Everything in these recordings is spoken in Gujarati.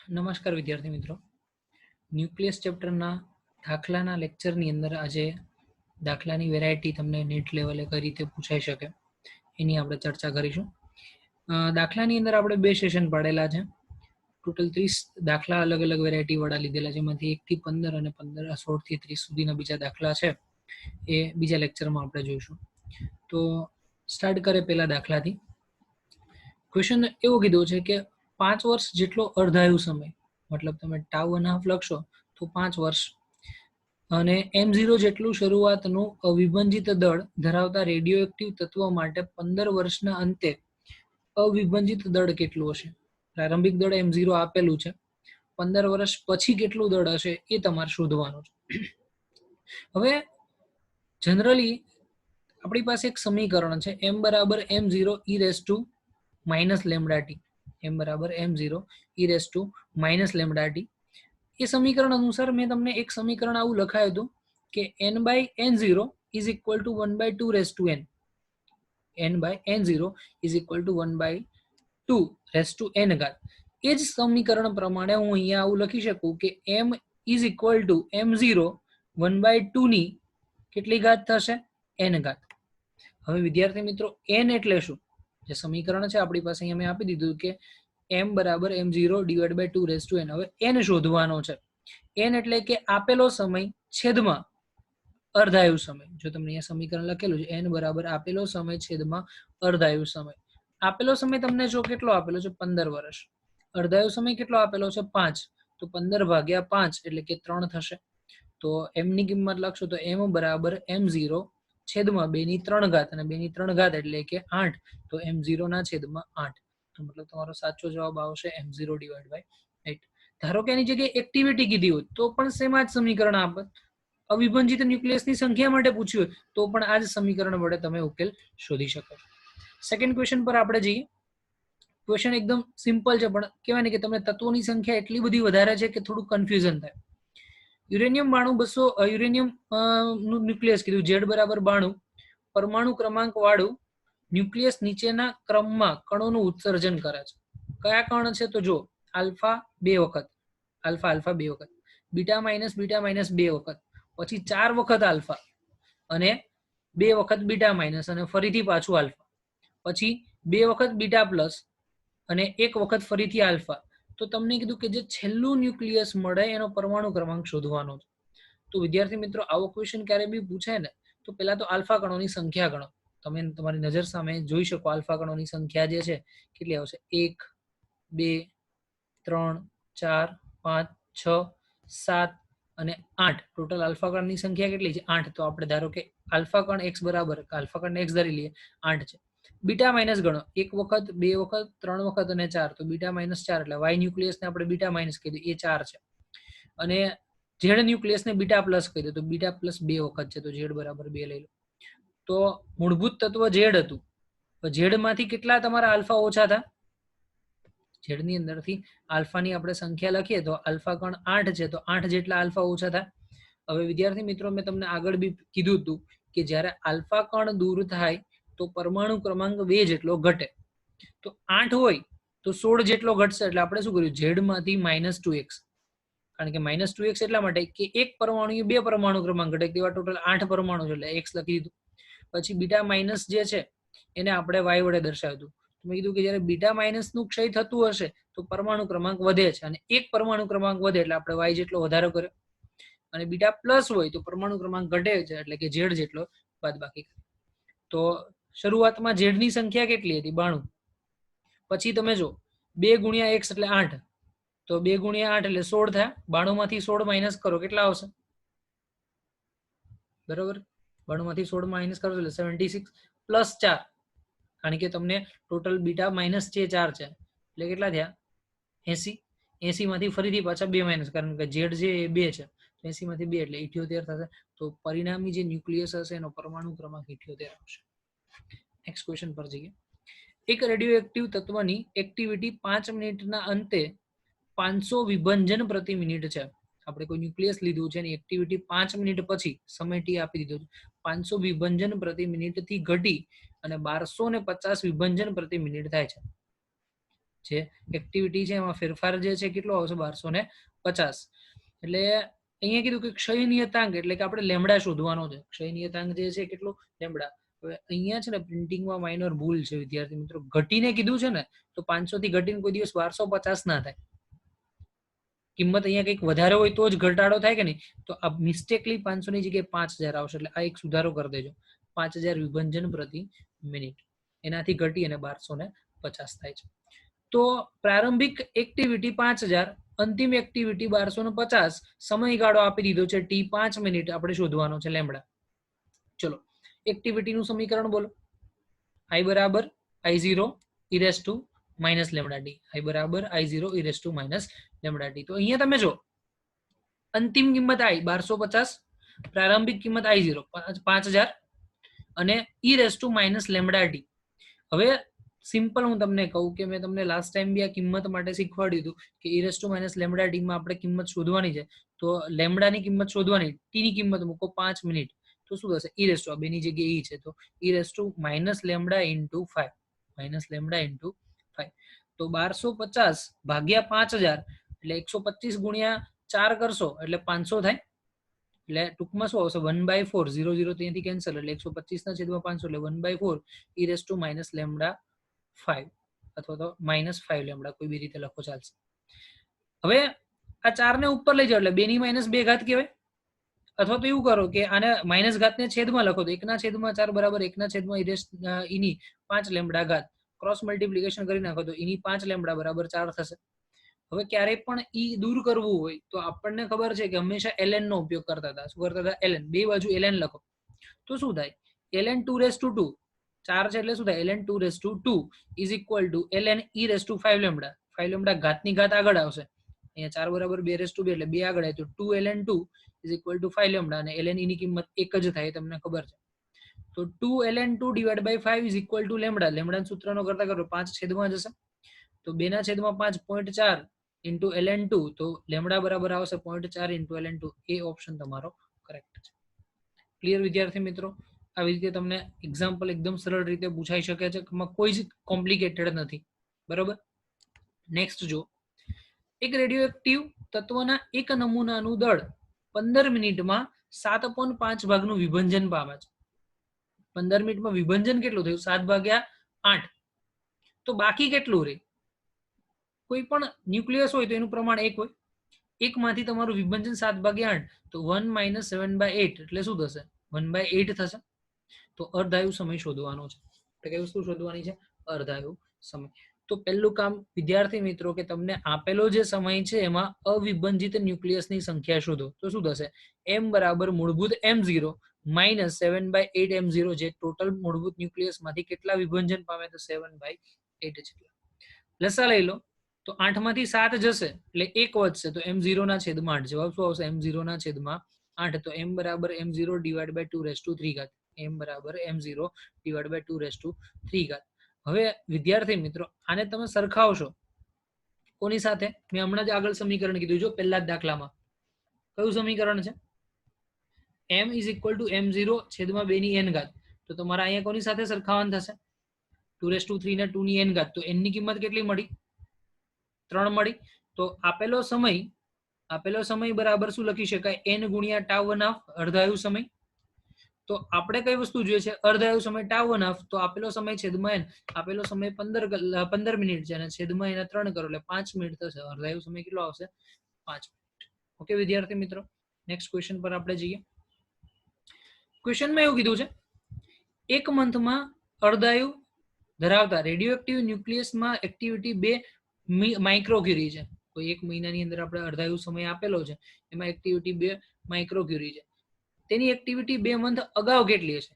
નમસ્કાર વિદ્યાર્થી મિત્રો, ન્યુક્લિયસ ચેપ્ટરના દાખલાના લેક્ચરની અંદર આજે દાખલાની વેરાયટી તમને નેટ લેવલે કઈ રીતે પૂછાઈ શકે એની આપણે ચર્ચા કરીશું. દાખલાની અંદર આપણે બે સેશન પાડેલા છે. ટોટલ 30 દાખલા અલગ અલગ વેરાયટી વાળા લીધેલા છે, જેમાંથી 1 થી 15 અને 16 થી 30 સુધીના બીજા દાખલા છે એ બીજા લેક્ચરમાં આપણે જોઈશું. તો સ્ટાર્ટ કરે પહેલા દાખલાથી. ક્વેશ્ચન એવો કીધો છે કે 5 વર્ષ જેટલો અર્ધાયુ સમય, મતલબ તમે ટાઉ અને હાફ લખશો તો 5 વર્ષ, અને m0 જેટલું શરૂઆતનું અવિભાજિત દળ ધરાવતા રેડિયોએક્ટિવ તત્વ માટે 15 વર્ષના અંતે અવિભાજિત દળ કેટલું હશે. પ્રારંભિક દળ m0 આપેલું છે, 15 વર્ષ પછી કેટલું દળ હશે એ તમારે શોધવાનું છે. હવે જનરલી આપણી પાસે એક સમીકરણ છે m બરાબર m0 e raise to minus lambda t, m બરાબર m0 e raise to minus lambda t. એ સમીકરણ અનુસાર મેં તમને એક સમીકરણ આવું લખાયું હતું કે n by n0 is equal to 1/2 raise to n, n by n0 is equal to 1/2 raise to n ઘાત. એ જ સમીકરણ પ્રમાણે હું અહીંયા આવું લખી શકું કે m is equal two m0 1/2 ની કેટલી ઘાત થશે, n ઘાત. હવે વિદ્યાર્થી મિત્રો n એટલે શું? જે સમીકરણ છે આપણી પાસે અહીંયા મેં આપી દીધું કે m બરાબર m0 divide by 2 raise to n. હવે n શોધવાનો છે. n એટલે કે આપેલો સમય છેદમાં અર્ધાયુ સમય. જો તમને અહીંયા સમીકરણ લખેલું છે n બરાબર આપેલો સમય છેદમાં અર્ધાયુ સમય. આપેલો સમય તમને જો કેટલો આપેલો છે 15 વર્ષ, અર્ધાયુ સમય કેટલો આપેલો છે 5, તો 15 ભાગ્યા 5 એટલે કે 3 થશે. તો m ની કિંમત લખશો તો m બરાબર m0 છેદમાં 2 ની 3 ઘાત, અને 2 ની 3 ઘાત એટલે કે 8, તો m0 ના છેદમાં 8. તો મતલબ તમારો સાચો જવાબ આવશે m0 ડિવાઇડ બાય 8. ધારો કે આની જગ્યાએ એક્ટિવિટી કીધી હોય તો પણ સેમ જ સમીકરણ આપે. અવિભાજિત ન્યુક્લિયસની સંખ્યા માટે પૂછ્યું હોય તો પણ આ જ સમીકરણ વડે તમે ઉકેલ શોધી શકો. સેકન્ડ ક્વેશ્ચન પર આપણે જઈએ. ક્વેશ્ચન એકદમ સિમ્પલ છે, પણ કહેવાય ને કે તમને તત્વોની સંખ્યા એટલી બધી વધારે છે કે થોડું કન્ફ્યુઝન થાય. યુરેનિયમ 92 યુરેનિયમ નું ન્યુક્લિયસ કીધું, Z બરાબર 92, પરમાણુ ક્રમાંક વાળું ન્યુક્લિયસ નીચેના ક્રમમાં કણોનું ઉત્સર્જન કરે છે. કયા કણ છે? તો જો આલ્ફા 2 વખત, આલ્ફા 2 વખત, બીટા માઇનસ 2 વખત, પછી 4 વખત આલ્ફા, અને 2 વખત બીટા માઇનસ, અને ફરીથી પાછું આલ્ફા, પછી 2 વખત બીટા પ્લસ, અને 1 વખત ફરીથી આલ્ફા. તો તમને કીધું કે જે છેલ્લું ન્યુક્લિયસ મળે એનો પરમાણુ ક્રમાંક શોધવાનો છે. તો વિદ્યાર્થી મિત્રો આવો ક્વેશ્ચન ક્યારે બી પૂછે ને તો પહેલા તો આલ્ફા કણોની સંખ્યા ગણો. તમે તમારી નજર સામે જોઈ શકો આલ્ફા કણોની સંખ્યા જે છે કેટલી આવશે, 1 2 3 4 5 6 7 અને 8. ટોટલ આલ્ફા કણની સંખ્યા કેટલી છે? 8. તો આપણે ધારો કે આલ્ફા કણ x બરાબર, આલ્ફા કણને x ધારી લઈએ, 8 છે. બીટા માઇનસ ગણો, 1 વખત 2 વખત 3 વખત અને 4, તો બીટા માઇનસ 4 એટલે વાય ન્યુક્લિયસને આપણે બીટા માઇનસ કીધું એ 4 છે. અને ઝેડ ન્યુક્લિયસને બીટા પ્લસ કહી દો તો બીટા પ્લસ 2 વખત છે, તો ઝેડ બરાબર 2 લઈ લો. તો મૂળભૂત તત્વ ઝેડ હતું, ઝેડ માંથી કેટલા તમારા આલ્ફા ઓછા હતા? ઝેડ ની અંદરથી આલ્ફાની આપણે સંખ્યા લખીએ તો આલ્ફા કણ 8 છે, તો 8 જેટલા આલ્ફા ઓછા થાય. હવે વિદ્યાર્થી મિત્રો મેં તમને આગળ બી કીધું હતું કે જ્યારે આલ્ફા કણ દૂર થાય તો પરમાણુ ક્રમાંક 2 જેટલો ઘટે. તો 8 હોય તો 16 જેટલો ઘટશે. એટલે આપણે શું કર્યું, ઝેડ માંથી -2x, કારણ કે -2x એટલા માટે કે એક પરમાણુ 2 પરમાણુ ક્રમાંક ઘટે, તેવા ટોટલ 8 પરમાણુ છે એટલે x લખી દીધું. પછી બીટા માઇનસ જે છે એને આપણે y વડે દર્શાવ્યું. મેં કીધું કે જ્યારે બીટા માઇનસ નું ક્ષય થતું હશે તો પરમાણુ ક્રમાંક વધે છે, અને એક પરમાણુ ક્રમાંક વધે એટલે આપણે y જેટલો વધારો કર્યો. અને બીટા પ્લસ હોય તો પરમાણુ ક્રમાંક ઘટે છે એટલે કે z જેટલો બાદબાકી. તો શરૂઆતમાં z ની સંખ્યા કેટલી હતી? 92. પછી તમે જો 2 ગુણ્યા x એટલે 8, તો 2 ગુણ્યા 8 એટલે 16 થયા. 92 માંથી 16 માઇનસ કરો, કેટલા આવશે? બરોબર, 92 માંથી 16 માઇનસ કરો એટલે 76 પ્લસ 4, કારણ કે તમને ટોટલ બીટા માઇનસ છે 4 છે એટલે કેટલા થયા? 80. 80 માંથી ફરીથી પાછા 2 માઇનસ, કારણ કે ઝેડ જે એ 2 છે, 80 માંથી 2 એટલે 78 થશે. તો પરિણામી જે ન્યુક્લિયસ હશે એનો પરમાણુ ક્રમાંક 78 આવશે. નેક્સ્ટ ક્વેશ્ચન પર જઈએ. એક રેડિયો એક્ટિવ તત્વની એક્ટિવિટી 5 મિનિટના અંતે 500 વિભંજન પ્રતિ મિનિટ છે. આપણે કોઈ ન્યુક્લિયસ લીધું છે એની એક્ટિવિટી 5 મિનિટ પછી સમય ટી આપી દીધો છે. 500 વિભંજન પ્રતિ મિનિટ થી ઘટી અને 1250 વિભંજન પ્રતિ મિનિટ થાય છે. જે એક્ટિવિટી છે એમાં ફેરફાર જે છે કેટલો આવશે 1250. એટલે અહીંયા કીધું કે ક્ષય નિયતાંક એટલે કે આપણે લેમડા શોધવાનો છે. ક્ષય નિયતાંક જે છે કેટલો લેમડા. હવે અહીંયા છે ને પ્રિન્ટિંગમાં માઇનર ભૂલ છે વિદ્યાર્થી મિત્રો. ઘટીને કીધું છે ને તો 500 થી ઘટીને કોઈ દિવસ 1250 ના થાય. કિંમત અહીંયા કંઈક વધારે હોય તો જ ઘટાડો થાય કે નહીં. તો આ મિસ્ટેકલી 500 ની જગ્યાએ 5000 આવશે. એટલે આ એક સુધારો કરી દેજો. 5000 વિભંજન પ્રતિ મિનિટ એનાથી ઘટી અને 1250 થાય છે. તો પ્રારંભિક એક્ટિવિટી 5000, અંતિમ એક્ટિવિટી 1250, સમયગાળો આપી દીધો છે ટી 5 મિનિટ. આપણે શોધવાનો છે લેમડા. ચલો એક્ટિવિટીનું સમીકરણ બોલો. I બરાબર I0 e raise to minus lambda T. I બરાબર I0 e raise to minus lambda T. તો અહીંયા તમે જો અંતિમ કિંમત I 1250, પ્રારંભિક કિંમત I0 5000 અને e raise to minus lambda T. હવે સિમ્પલ હું તમને કહું કે મેં તમને લાસ્ટ ટાઈમ બી આ કિંમત માટે શીખવાડ્યું હતું કે e raise to minus lambda T માં આપણે કિંમત શોધવાની છે. તો લેમડાની કિંમત શોધવાની, ટી ની કિંમત મૂકો 5 મિનિટ. તો શું થશે? e રેસ ટુ આ બેની જગ્યાએ e છે તો e raise to minus lambda into 5, minus lambda into 5. તો 1250 ભાગ્યા 5000 એટલે 125 ગુણ્યા 4 કરશો એટલે 500 થાય. એટલે ટૂંકમાં શું આવશે? 1/4. 0 0 ત્યાંથી કેન્સલ એટલે 125 ના છેદમાં 500 એટલે 1/4 e raise to minus lambda 5 અથવા તો માઇનસ 5 લેમડા, કોઈ બી રીતે લખો ચાલશે. હવે આ 4 ને ઉપર લઈ જાઓ એટલે 2 ની માઇનસ 2 ઘાત કહેવાય. અથવા તો એવું કરો કે આને માઇનસ ઘાતને છેદમાં લખો તો 1/4 બરાબર 1/e ની 5 લેમડા ઘાત. ક્રોસ મલ્ટિપ્લિકેશન કરી નાખો તો e ની 5 લેમડા બરાબર 4 થશે. હવે ક્યારેય પણ e દૂર કરવું હોય તો આપણને ખબર છે કે હંમેશા ln નો ઉપયોગ કરતા હતા. શું કરતા હતા? ln. બે બાજુ ln લખો તો શું થાય? ln 2 રેસ ટુ 2, 4 છે એટલે શું થાય? ln 2 raise to 2 is equal to ln e raise to 5 lambda. 5 lambda ઘાતની ઘાત આગળ આવશે. અહીંયા 4 બરાબર 2 રેસ ટુ 2 એટલે 2 આગળ આવે તો 2 ln 2 is equal two 5 lambda. અને ln e ની કિંમત એક જ થાય તમને ખબર છે. તો 2 ln 2 divide by 5 is equal to lambda. Lambda સૂત્રનો કરતા કરો 5 છેદમાં જશે તો 2 ના છેદમાં 5 0.4 ઇન્ટુ ln 2 તો લેમડા બરાબર આવશે 0.4 ઇન્ટુ ln 2. એ ઓપ્શન તમારો કરેક્ટ છે. ક્લિયર વિદ્યાર્થી મિત્રો? આવી રીતે તમને એક્ઝામ્પલ એકદમ સરળ રીતે પૂછાઈ શકે છે. કોઈ જ કોમ્પ્લિકેટેડ નથી. બરાબર. નેક્સ્ટ જો, એક રેડિયોએક્ટિવ તત્વના એક નમૂનાનું દળ 15 મિનિટમાં 7/5 ભાગનું વિભંજન પામે છે. 15 મિનિટમાં વિભંજન કેટલું થયું? 7/8. તો બાકી કેટલું રહે? કોઈ પણ ન્યુક્લિયસ હોય તો એનું પ્રમાણ 1 હોય. 1 માંથી તમારું વિભંજન 7/8 તો 1 - 7/8 એટલે શું થશે? 1/8 થશે. તો અર્ધાયુ સમય શોધવાનો છે. એટલે કઈ વસ્તુ શોધવાની છે? અર્ધાયુ સમય. તો પહેલું કામ વિદ્યાર્થી મિત્રો કે તમને આપેલો જે સમય છે એમાં અવિભંજિત ન્યુક્લિયસની સંખ્યા શોધો. તો શું થશે? m બરાબર મૂળભૂત m0 માઇનસ 7/8 m0. જે ટોટલ મૂળભૂત ન્યુક્લિયસ માંથી કેટલા વિભંજન પામે? તો 7/8 જેટલા. લસા લઈ લો તો 8 માંથી 7 જશે એટલે 1 વધશે તો m0 ના છેદમાં 8. જવાબ શું આવશે? m0 ના છેદમાં 8. તો m બરાબર m0 divide by 2 raise two 3 ઘાત. m બરાબર m0 divide by 2 raise two 3 ઘાત. હવે વિદ્યાર્થી મિત્રો આને તમે સરખાવશો કોની સાથે? મેં હમણાં જ આગળ સમીકરણ કીધું. જો પહેલા જ દાખલામાં કયું સમીકરણ છે? m is equal two m0 છેદમાં 2 ની n ઘાત. તો તમારા અહીંયા કોની સાથે સરખાવવાનું થશે? 2 રેસ ટુ 3 ને 2 ની n ઘાત. તો n ની કિંમત કેટલી મળી? 3 મળી. તો આપેલો સમય બરાબર શું લખી શકાય? n ગુણ્યા ટાઉ વન હાફ, અર્ધાયુ સમય. તો આપણે કઈ વસ્તુ જોઈએ છે? અર્ધાયુ સમય ટાઉ વન હાફ. તો આપેલો સમય છેદમાં n. આપેલો સમય 15 મિનિટ છે અને છેદમાં એના 3 કરો એટલે 5 મિનિટ થશે. અર્ધાયુ સમય કેટલો આવશે? 5 મિનિટ. ઓકે વિદ્યાર્થી મિત્રો, નેક્સ્ટ ક્વેશ્ચન પર આપણે જઈએ. ક્વેશ્ચનમાં એવું કીધું છે, એક મંથમાં અર્ધાયુ ધરાવતા રેડિયોએક્ટિવ ન્યુક્લિયસમાં એક્ટિવિટી 2 માઇક્રોક્યુરી છે. તો એક મહિનાની અંદર આપણે અર્ધાયુ સમય આપેલો છે એમાં એક્ટિવિટી 2 માઇક્રોક્યુરી છે. તેની એક્ટિવિટી 2 મંથ અગાઉ કેટલી હશે?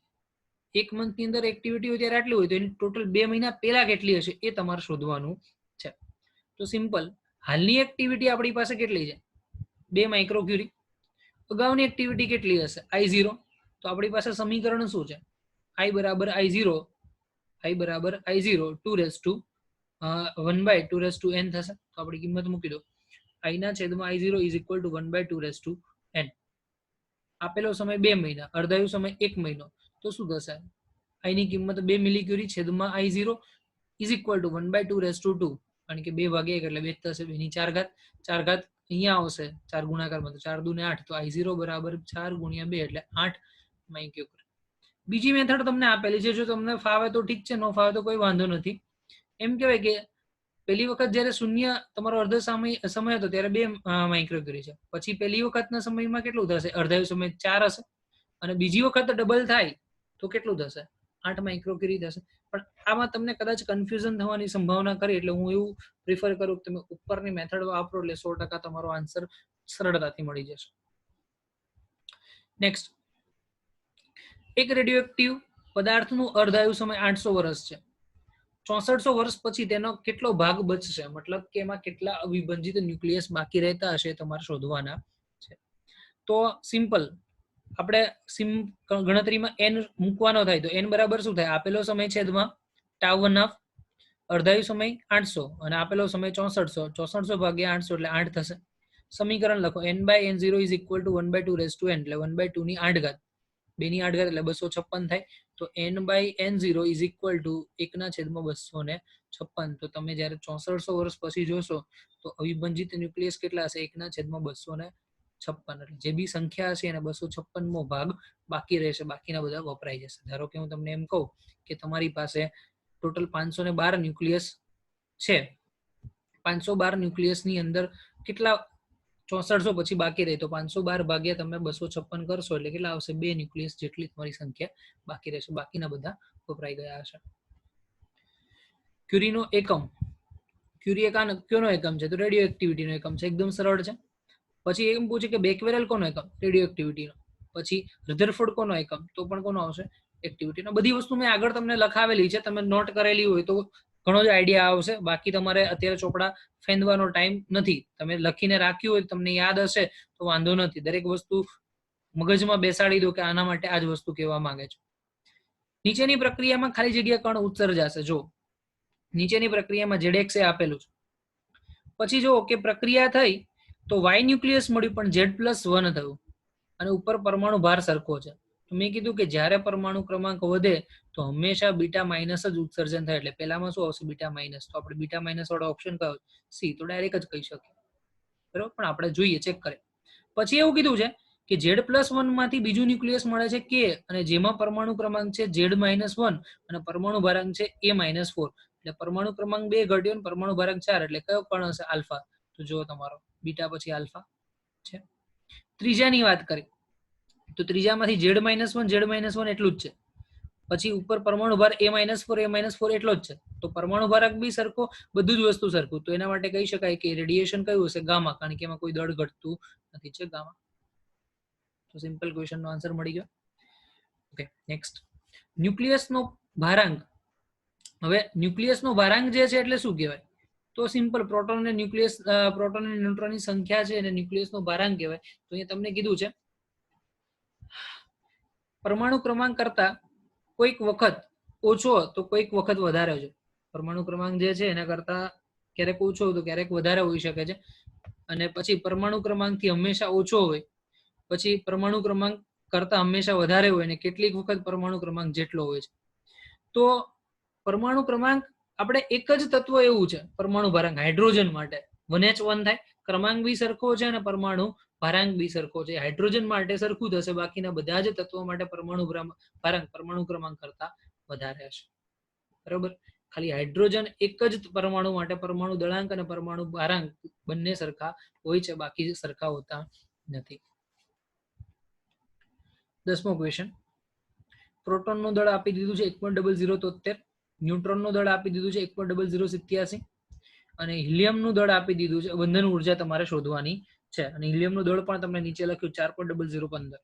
એક મંથની અંદર એક્ટિવિટી હોય ત્યારે આટલી હોય તો એની ટોટલ 2 મહિના પહેલા કેટલી હશે એ તમારે શોધવાનું છે. તો સિમ્પલ, હાલની એક્ટિવિટી આપણી પાસે કેટલી છે? 2 માઇક્રોક્યુરી. અગાઉની એક્ટિવિટી કેટલી હશે? I0. તો આપણી પાસે સમીકરણ શું છે? I બરાબર I0 2 raise two 1/2 raise to n થશે. તો આપણી કિંમત મૂકી દો. I ના છેદમાં I0 is equal to 1/2 raise to n. આપેલો સમય 2 મહિના, અર્ધાયુ સમય 1 મહિનો. તો શું થશે? I ની કિંમત 2 મિલીક્યુરી છેદમાં I0 is equal to 1/2 raise to 2. કારણ કે 2 ભાગ્યા 1 એટલે 2 થશે, 2 ની 4 ઘાત, 4 ઘાત અહીંયા આવશે 4 ગુણાકારમાં, તો 4 દૂને 8, તો I0 બરાબર 4 ગુણ્યા 2 એટલે 8 માઇક્રોગ્રામ. બીજી મેથડ તમને આપેલી છે, જો તમને ફાવે તો ઠીક છે, ન ફાવે તો કોઈ વાંધો નથી. એમ કહેવાય કે પહેલી વખત જ્યારે શૂન્ય તમારો અર્ધ સમય હતો ત્યારે 2 માઇક્રોગ્રી છે, પછી પહેલી વખતના સમયમાં કેટલું થશે, અર્ધાયુ સમય 4 હશે, અને બીજી વખત ડબલ થાય તો કેટલું થશે, 8 માઇક્રોગ્રી થશે. પણ આમાં તમને કદાચ કન્ફ્યુઝન થવાની સંભાવના કરી, એટલે હું એવું પ્રિફર કરું કે તમે ઉપરની મેથડ વાપરો, એટલે 100% તમારો આન્સર સરળતાથી મળી જશે. નેક્સ્ટ, એક રેડિયોએક્ટિવ પદાર્થનું અર્ધાયુ સમય 800 વર્ષ છે. 6400 વર્ષ પછી તેનો કેટલો ભાગ બચશે, મતલબ કે એમાં કેટલા અવિભાજિત ન્યુક્લિયસ બાકી રહેતા હશે તમારે શોધવાના છે. તો સિમ્પલ, આપણે ગણતરીમાં n મૂકવાનો થાય, તો n બરાબર શું થાય, આપેલો સમય છેદમાં τ1 અર્ધાયુ સમય 800 અને આપેલો સમય 6400, 6400 ભાગ્યા 800 એટલે 8 થશે. સમીકરણ લખો, n/n0 = 1/2 n, એટલે 1/2 ની 8 ઘાત, 2 ની 8 ઘાત એટલે 256 થાય. તો n/n0 = 1/256. તો તમે જ્યારે 6400 વર્ષ પછી જોશો તો અવિભાજિત ન્યુક્લિયસ કેટલા હશે, 1/256. એટલે જે બી સંખ્યા હશે એને 256મો ભાગ બાકી રહેશે, બાકીના બધા વપરાઈ જશે. ધારો કે હું તમને એમ કહું કે તમારી પાસે ટોટલ 512 ન્યુક્લિયસ છે, 512 ન્યુક્લિયસની અંદર કેટલા 6400 પછી બાકી રહે, તો 512 ભાગ્યા તમે 256 કરશો એટલે કેટલા આવશે, 2 ન્યુક્લિયસ જેટલી તમારી સંખ્યા બાકી રહેશે, બાકીના બધા વપરાઈ ગયા હશે. ક્યુરીનો એકમ, ક્યુરી કયોનો એકમ છે, તો રેડિયો એક્ટિવિટીનો એકમ છે, એકદમ સરળ છે. પછી એમ પૂછે કે બેકવેરેલ કોનો એકમ, રેડિયો એક્ટિવિટીનો. પછી રધરફોર્ડ કોનો એકમ, તો પણ કોનો આવશે, એક્ટિવિટીનો. બધી વસ્તુ મેં આગળ તમને લખાવેલી છે, તમે નોટ કરેલી હોય તો ઘણો જ આઈડિયા આવશે. બાકી તમારે અત્યારે ચોપડા ફેંદવાનો ટાઈમ નથી, તમે લખીને રાખ્યું હોય, તમને યાદ હશે તો વાંધો નથી. દરેક વસ્તુ મગજમાં બેસાડી દો કે આના માટે આ જ વસ્તુ કહેવા માંગે છે. નીચેની પ્રક્રિયામાં ખાલી જગ્યા કણ ઉત્સર્જાશે. જો નીચેની પ્રક્રિયામાં ZX એ આપેલું છે, પછી જો કે પ્રક્રિયા થઈ તો Y ન્યુક્લિયસ મળ્યું પણ Z+1 થયું, અને ઉપર પરમાણુ ભાર સરખો છે. તો મેં કીધું કે જ્યારે પરમાણુ ક્રમાંક વધે તો હંમેશા બીટા માઇનસ જ ઉત્સર્જન થાય, એટલે પહેલામાં શું આવશે, બીટા માઇનસ. તો આપણે બીટા માઇનસ વાળો ઓપ્શન કયો, સી, તો ડાયરેક્ટ જ કહી શકીએ, બરોબર. પણ આપણે જોઈએ, ચેક કરીએ. પછી એવું કીધું છે કે Z+1 માંથી બીજું ન્યુક્લિયસ મળે છે K, અને જેમાં પરમાણુ ક્રમાંક છે Z-1 અને પરમાણુ ભારાંક છે A-4. એટલે પરમાણુ ક્રમાંક 2 ઘટ્યો અને પરમાણુ ભારાંક 4, એટલે કયો કણ હશે, આલ્ફા. તો જો તમારો બીટા પછી આલ્ફા છે. ત્રીજાની વાત કરી તો ત્રીજામાંથી Z-1 એટલું જ છે. પછી ઉપર પરમાણુ ભાર A-4 એટલો જ છે. તો પરમાણુ ભારાંક બી સરખો, બધું જ વસ્તુ સરખું. તો એના માટે કહી શકાય કે રેડિયેશન કયું હશે, ગામા, કારણ કે એમાં કોઈ દળ ઘટતું નથી, છે ગામા. તો સિમ્પલ ક્વેશ્ચન નો આન્સર મળી ગયો. ઓકે, નેક્સ્ટ, ન્યુક્લિયસનો ભારાંક. હવે ન્યુક્લિયસનો ભારાંક જે છે એટલે શું કહેવાય, તો સિમ્પલ, પ્રોટોન અને ન્યુક્લિયસ, પ્રોટોન અને ન્યુટ્રોનની સંખ્યા છે અને ન્યુક્લિયસનો ભારાંક કહેવાય. તો અહીંયા તમને કીધું છે પરમાણુ ક્રમાંક કરતા કોઈક વખત ઓછો તો કોઈક વખત વધારે છે. પરમાણુ ક્રમાંક જે છે એના કરતા ક્યારેક ઓછો તો ક્યારેક વધારે હોઈ શકે છે. અને પછી પરમાણુ ક્રમાંકથી હંમેશા ઓછો હોય, પછી પરમાણુ ક્રમાંક કરતા હંમેશા વધારે હોય, અને કેટલીક વખત પરમાણુ ક્રમાંક જેટલો હોય છે. તો પરમાણુ ક્રમાંક આપણે એક જ તત્વ એવું છે, પરમાણુ ભારાંક હાઇડ્રોજન માટે 1H1 થાય, ક્રમાંક બી સરખો છે અને પરમાણુ ભારાંક બી સરખો છે. હાઇડ્રોજન માટે સરખું થશે, બાકીના બધા જ તત્વો માટે પરમાણુ ભારાંક પરમાણુ ક્રમાંક કરતા વધારે હશે, બરોબર. ખાલી હાઇડ્રોજન એક જ પરમાણુ માટે પરમાણુ દળાંક અને પરમાણુ ભારાંક બંને સરખા હોય છે, બાકી સરખા હોતા નથી. 10મો ક્વેશ્ચન, પ્રોટોનનું દળ આપી દીધું છે 1.0073, ન્યુટ્રોનનું દળ આપી દીધું છે 1.0087, અને હિલિયમનું દળ આપી દીધું છે. બંધન ઉર્જા તમારે શોધવાની છે, અને હિલિયમનું દળ પણ તમને નીચે લખ્યું 4.0015.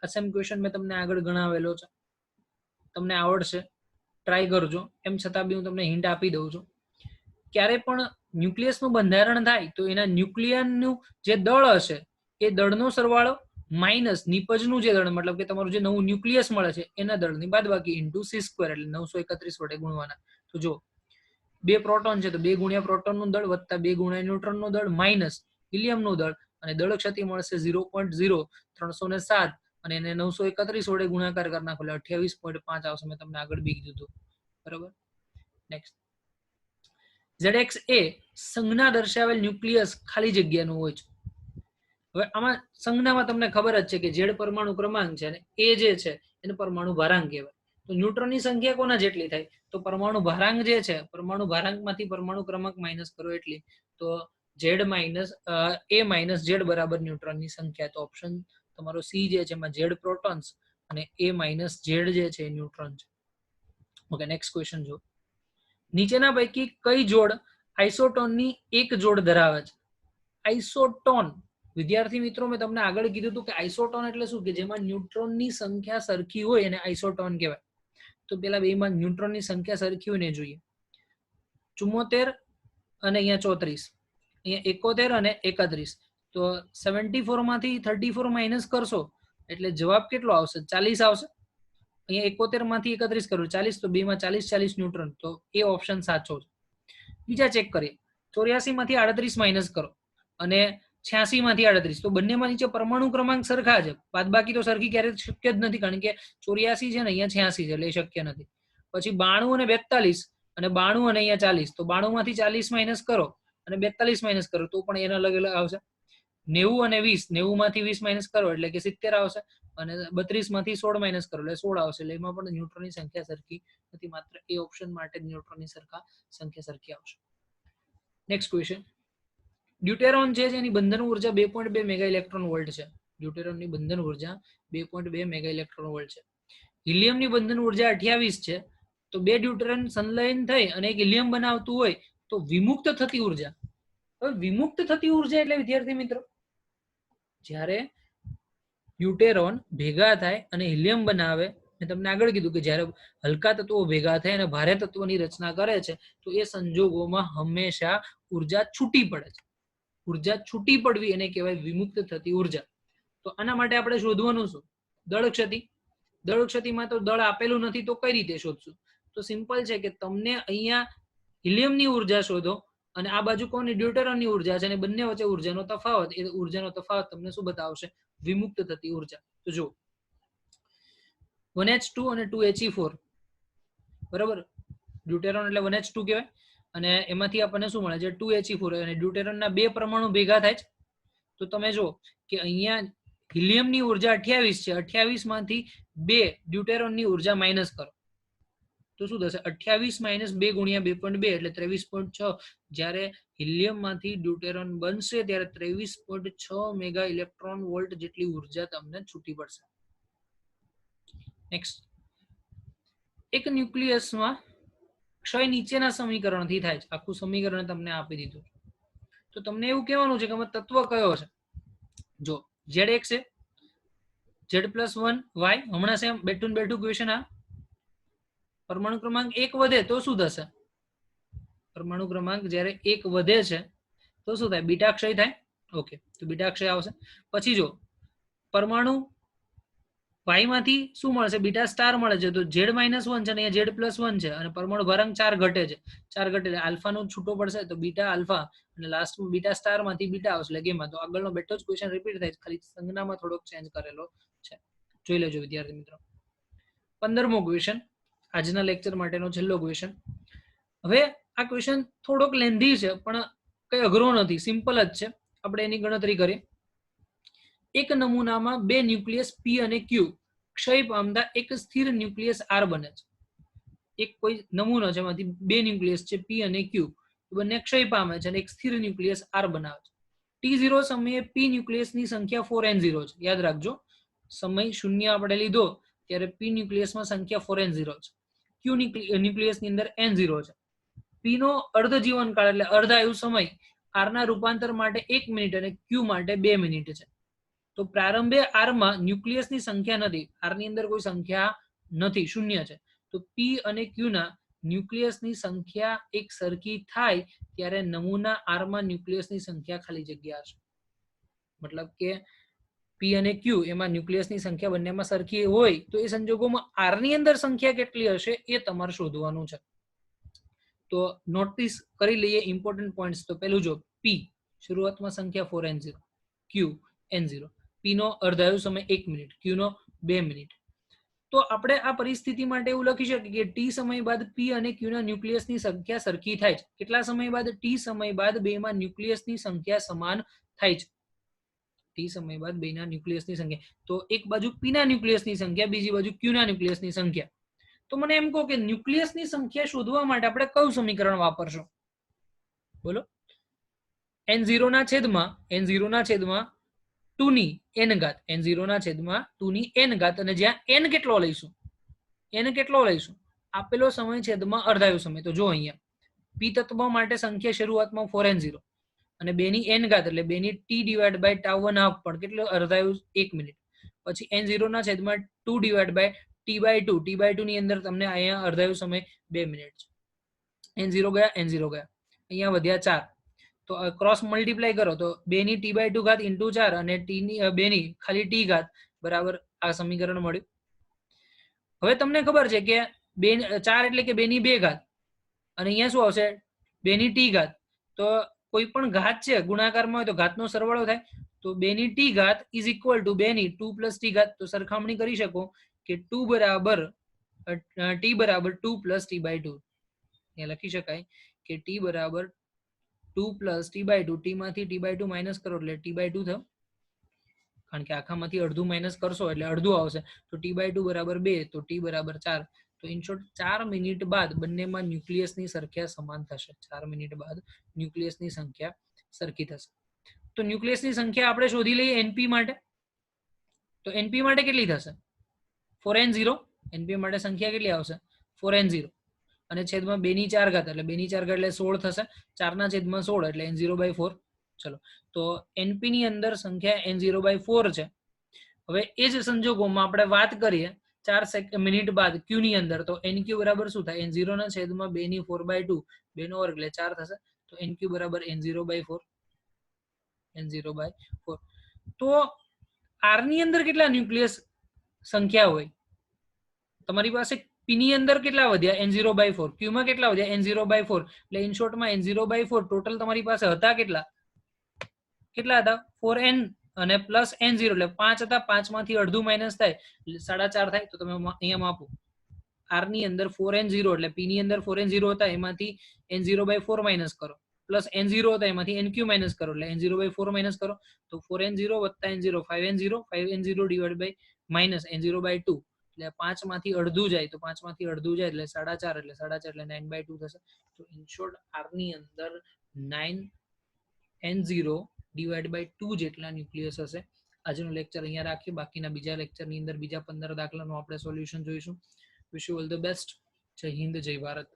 આ સેમ ક્વેશ્ચન મેં તમને આગળ ગણાવેલો છે, તમને આવડશે, ટ્રાય કરજો. એમ છતાં બી હું તમને હિન્ટ આપી દઉં છું, ક્યારે પણ ન્યુક્લિયસનું બંધારણ થાય તો એના ન્યુક્લિયનનું જે દળ હશે એ દળનો સરવાળો માઇનસ નિપજનું જે દળ, મતલબ કે તમારું જે નવું ન્યુક્લિયસ મળે છે એના દળની બાદબાકી ઇન્ટુ C², એટલે 931 વડે ગુણવાના. તો જો 2 પ્રોટોન છે તો 2 ગુણ્યા પ્રોટોનનું દળ વત્તા 2 ગુણ્યા ન્યુટ્રોનનું દળ માઇનસ હિલિયમનું દળ, અને દળ ક્ષતિ મળશે 0.0307, અને એને 931 વડે ગુણાકાર કરી નાખો એટલે 28.5 આવશે. મેં તમને આગળ બી કીધું હતું, બરાબર. નેક્સ્ટ, ZX એ સંજ્ઞા દર્શાવેલ ન્યુક્લિયસ ખાલી જગ્યાનું હોય છે. હવે આમાં સંજ્ઞામાં તમને ખબર જ છે કે Z પરમાણુ ક્રમાંક છે અને એ જે છે એને પરમાણુ ભારાંક કહેવાય. તો ન્યુટ્રોનની સંખ્યા કોના જેટલી થાય? તો પરમાણુ ભારાંક જે છે, પરમાણુ ભારાંકમાંથી પરમાણુ ક્રમાંક માઇનસ કરો એટલી. તો Z minus A minus Z બરાબર ન્યુટ્રોનની સંખ્યા. તો ઓપ્શન તમારો સી જે છે એમાં Z પ્રોટોન્સ અને A માઇનસ Z જે છે એ ન્યુટ્રોન છે. ઓકે, નેક્સ્ટ ક્વેશ્ચન જો. નીચેના પૈકી કઈ જોડ આઇસોટોનની એક જોડ ધરાવે છે? આઇસોટોન, વિદ્યાર્થી મિત્રો મેં તમને આગળ કીધું હતું કે આઇસોટોન એટલે શું, કે જેમાં ન્યુટ્રોનની સંખ્યા સરખી હોય એને આઇસોટોન કહેવાય. તો પેલા બેમાં ન્યુટ્રોનની સંખ્યા સરખી હોય ને જોઈએ. 74 અને અહીંયા 34, અહીંયા 71 અને 31. તો 74 માંથી 34 માઇનસ કરશો એટલે જવાબ કેટલો આવશે? 40 આવશે. અહીંયા 71 માંથી 31 કરું 40, તો બે માં 40 ન્યુટ્રોન. તો એ ઓપ્શન સાચો છે. બીજા ચેક કરીએ. 84 માંથી 38 માઇનસ કરો અને 86 માંથી 38, તો બંનેમાં નીચે પરમાણુ ક્રમાંક સરખા છે. બાદબાકી તો સરખી ક્યારેય શક્ય જ નથી, કારણ કે 84 છે ને અહીંયા 86 છે એટલે એ શક્ય નથી. પછી 92 અને 42, અને 92 અને અહીંયા 40, તો 92 માંથી 40 માઇનસ કરો અને 42 માઇનસ કરો તો પણ એના અલગ અલગ આવશે. 90 અને 20, 90 માંથી 20 માઇનસ કરો એટલે કે 70 આવશે, અને 32 માંથી 16 માઇનસ કરો એટલે 16 આવશે. એટલે એમાં પણ ન્યુટ્રોનની સંખ્યા સરખી નથી, માત્ર એ ઓપ્શન માટે ન્યુટ્રોનની સંખ્યા સરખી આવશે. Next question. ડ્યુટેરોન છે જેની બંધન ઉર્જા 2.2 મેગા ઇલેક્ટ્રોન વોલ્ટ છે. ડ્યુટેરોનની બંધન ઉર્જા 2.2 મેગા ઇલેક્ટ્રોન વોલ્ટ છે. હિલિયમની બંધન ઉર્જા 28 છે. તો બે ડ્યુટેરોન સંલયન થઈ અને એક હિલિયમ બનાવતું હોય તો વિમુક્ત થતી ઉર્જા. હવે વિમુક્ત થતી ઉર્જા એટલે વિદ્યાર્થી મિત્રો, જ્યારે ડ્યુટેરોન ભેગા થાય અને હિલિયમ બનાવે, મેં તમને આગળ કીધું કે જ્યારે હલકા તત્વો ભેગા થાય અને ભારે તત્વોની રચના કરે છે તો એ સંજોગોમાં હંમેશા ઉર્જા છૂટી પડે છે. ઉર્જા છૂટી પડવી એને કહેવાય વિમુક્ત થતી ઉર્જા. તો આના માટે આપણે શોધવાનું શું? દળ ક્ષતિ. દળ ક્ષતિમાં તો દળ આપેલું નથી તો કઈ રીતે શોધશું? તો સિમ્પલ છે કે તમને અહીંયા હિલિયમની ઉર્જા શોધો અને આ બાજુ કોની? ડ્યુટેરોનની ઉર્જા છે, અને બંને વચ્ચે ઉર્જાનો તફાવત, એ ઉર્જાનો તફાવત તમને શું બતાવશે? વિમુક્ત થતી ઉર્જા. તો જો 1H2 અને 2He4, બરાબર. ડ્યુટેરોન એટલે 1H2 કહેવાય અને એમાંથી આપણને શું મળે છે? 2He4. અને ડ્યુટેરોનના બે પરમાણુ ભેગા થાય છે. તો તમે જો કે અહીંયા હિલિયમની ઉર્જા 28 છે, 28 માંથી 2 ડ્યુટેરોનની ઉર્જા માઇનસ કરો તો શું થશે? 28 માઇનસ 2 ગુણ્યા 2.2 એટલે 23.6. જ્યારે હિલિયમ માંથી ડ્યુટેરોન બનશે ત્યારે 23.6 મેગા ઇલેક્ટ્રોન વોલ્ટ જેટલી ઉર્જા તમને છૂટી પડશે. નેક્સ્ટ. એક ન્યુક્લિયસમાં ક્ષય નીચેના સમીકરણથી થાય છે. આખું સમીકરણ તમને આપી દીધું. તો તમને એવું કહેવાનું છે કે તત્વ કયો છે. જો ZX છે, Z+1Y, હમણાં સેમ બેઠું ક્વેશ્ચન. આ પરમાણુ ક્રમાંક 1 વધે તો શું થશે? પરમાણુ ક્રમાંક જ્યારે 1 વધે છે તો શું થાય? બીટા ક્ષય થાય. ઓકે, તો બીટા ક્ષય આવશે. પછી જો પરમાણુ Y માંથી શું મળશે? બીટા સ્ટાર મળે છે. તો Z-1 છે અને અહીંયા Z+1 છે અને પરમાણુ ભારાંક 4 ઘટે છે. 4 ઘટે એટલે આલ્ફા નો છૂટો પડશે તો બીટા આલ્ફા, અને લાસ્ટમાં બીટા સ્ટાર માંથી બીટા આવશે એટલે ગેમમાં. તો આગળનો બેઠો જ ક્વેશ્ચન રિપીટ થાય છે, ખાલી સંજ્ઞામાં થોડોક ચેન્જ કરેલો છે. જોઈ લેજો વિદ્યાર્થી મિત્રો. 15મો ક્વેશ્ચન, આજના લેક્ચર માટેનો છેલ્લો ક્વેશ્ચન. હવે આ ક્વેશ્ચન થોડોક લેન્ધી છે પણ કઈ અઘરો નથી, સિમ્પલ જ છે. આપણે એની ગણતરી કરીએ. એક નમૂનામાં બે ન્યુક્લિયસ P અને Q ક્ષય પામતા એક સ્થિર ન્યુક્લિયસ R બને છે. એક કોઈ નમૂનો છે એમાંથી બે ન્યુક્લિયસ છે P અને Q, બંને ક્ષય પામે છે અને એક સ્થિર ન્યુક્લિયસ R બનાવે છે. T0 સમયે P ન્યુક્લિયસની સંખ્યા 4n0 છે. યાદ રાખજો, સમય 0 આપણે લીધો ત્યારે P ન્યુક્લિયસમાં સંખ્યા 4n0 છે. Q ન્યુક્લિયસની અંદર n0 છે. P નો અર્ધ જીવનકાળ એટલે અર્ધ આયુ સમય R ના રૂપાંતર માટે 1 મિનિટ અને Q માટે 2 મિનિટ છે. તો પ્રારંભે R માં ન્યુક્લિયસની સંખ્યા નથી, R ની અંદર કોઈ સંખ્યા નથી, 0 છે. તો P અને Q ના ન્યુક્લિયસની સંખ્યા એક સરખી થાય ત્યારે નમૂના R માં ન્યુક્લિયસની સંખ્યા ખાલી જગ્યા હશે. મતલબ કે P અને Q એમાં ન્યુક્લિયસની સંખ્યા બંનેમાં સરખી હોય તો એ સંજોગોમાં R ની અંદર સંખ્યા કેટલી હશે એ તમારે શોધવાનું છે. તો નોટિસ કરી લઈએ ઇમ્પોર્ટન્ટ પોઈન્ટ્સ. તો પેલું જો P શરૂઆતમાં સંખ્યા 4n0, Q n0. P નો અર્ધાયુ સમય 1 મિનિટ, Q નો 2 મિનિટ. તો આપણે આ પરિસ્થિતિ માટે એવું લખી શકીએ કે ટી સમય બાદ પી અને ક્યુ ના ન્યુક્લિયસની સંખ્યા સરખી થાય છે. કેટલા સમય બાદ? ટી સમય બાદ બેમાં ન્યુક્લિયસની સંખ્યા સમાન થાય છે. ટી સમય બાદ બેના ન્યુક્લિયસની સંખ્યા, તો એક બાજુ પી ના ન્યુક્લિયસની સંખ્યા, બીજી બાજુ ક્યુ ના ન્યુક્લિયસની સંખ્યા. તો મને એમ કહો કે ન્યુક્લિયસની સંખ્યા શોધવા માટે આપણે કયું સમીકરણ વાપરશું? બોલો. n0 ના છેદમાં 2 ની n ઘાત, n0 ના છેદમાં 2 ની n ઘાત, અને જ્યાં n કેટલો લઈશું? આપેલો સમય છેદમાં અર્ધાયુ સમય. તો જો અહીંયા પી તત્વ માટે સંખ્યા શરૂઆતમાં 4n0 અને 2 ની n ઘાત એટલે 2 ની t ડિવાઇડ બાય ટાઉ 1/2 પણ કેટલો અર્ધાયુ 1 મિનિટ. પછી n0 ના છેદમાં 2 ડિવાઇડ બાય t/2 ની અંદર તમને અહીંયા અર્ધાયુ સમય 2 મિનિટ છે. n0 ગયા અહીંયા વધ્યા 4. તો ક્રોસ મલ્ટીપ્લાય કરો તો 2 ની t/2 ઘાત ઇન્ટુ 4 અને t ની 2 ની ખાલી t ઘાત બરાબર આ સમીકરણ મળ્યું. હવે તમને ખબર છે કે 4 એટલે કે 2 ની 2 ઘાત અને અહીંયા શું આવશે? 2 ની t ઘાત. તો કોઈ પણ ઘાત છે ગુણાકારમાં હોય તો ઘાતનો સરવાળો થાય. તો 2 ની t ઘાત ઇઝ ઇક્વલ ટુ 2 ની 2 + t ઘાત. તો સરખામણી કરી શકો કે t બરાબર 2 + t/2. અહીંયા લખી શકાય કે t બરાબર 2 + t/2. t માંથી t/2 માઇનસ કરો એટલે t/2 થયો, કારણ કે આખામાંથી અડધું માઇનસ કરશો એટલે અડધું આવશે. તો t/2 બરાબર 2, તો t બરાબર 4. તો ઇન શોર્ટ 4 મિનિટ બાદ બંનેમાં ન્યુક્લિયસની સંખ્યા સમાન થશે. 4 મિનિટ બાદ ન્યુક્લિયસની સંખ્યા સરખી થશે. તો ન્યુક્લિયસની સંખ્યા આપણે શોધી લઈએ np માટે. તો np માટે કેટલી થશે? 4n0. np માટે સંખ્યા કેટલી આવશે? 4n0 અને છેદમાં 2 ની 4 ઘાત એટલે 2 ની 4 ઘાત એટલે 16 થશે. 4 ના છેદમાં 16 એટલે n0/4. ચલો, તો np ની અંદર સંખ્યા n0/4 છે. હવે એ જ સંજોગોમાં આપણે વાત કરીએ 4 મિનિટ બાદ q ની અંદર, તો nq બરાબર શું થાય? n0 ના છેદમાં 2 ની 4/2, 2 નો વર્ગ એટલે 4 થશે. તો nq બરાબર n0/4. તો r ની અંદર કેટલા ન્યુક્લિયસ સંખ્યા હોય? તમારી પાસે p ની અંદર કેટલા વધ્યા? n0/4. q માં કેટલા વધ્યા? n0/4. એટલે ઇન શોર્ટમાં n0/4 ટોટલ તમારી પાસે હતા કેટલા હતા? 4n અને પ્લસ n0 એટલે 5 હતા. 5 માંથી અડધું માઇનસ થાય એટલે 4.5 થાય. તો તમે અહીંયા માપો. r ની અંદર 4n0 એટલે p ની અંદર 4n0 હતા, એમાંથી n0/4 માઇનસ કરો, પ્લસ n0 હતા એમાંથી nq માઇનસ કરો એટલે n0/4 માઇનસ કરો. તો 4n0 + n0 5n0 divide by minus n0/2 એટલે 5 માંથી અડધું જાય, તો 5 માંથી અડધું જાય એટલે 4.5 એટલે 9/2 થશે. તો ઇન શોર્ટ r ની અંદર 9n0 ડિવાઇડ બાય 2 જેટલા ન્યુક્લિયસ હશે. આજનો લેક્ચર અહીંયા રાખીએ. બાકીના બીજા લેક્ચરની અંદર બીજા 15 દાખલાનું આપણે સોલ્યુશન જોઈશું. Wish you all the best. જય હિન્દ, જય ભારત.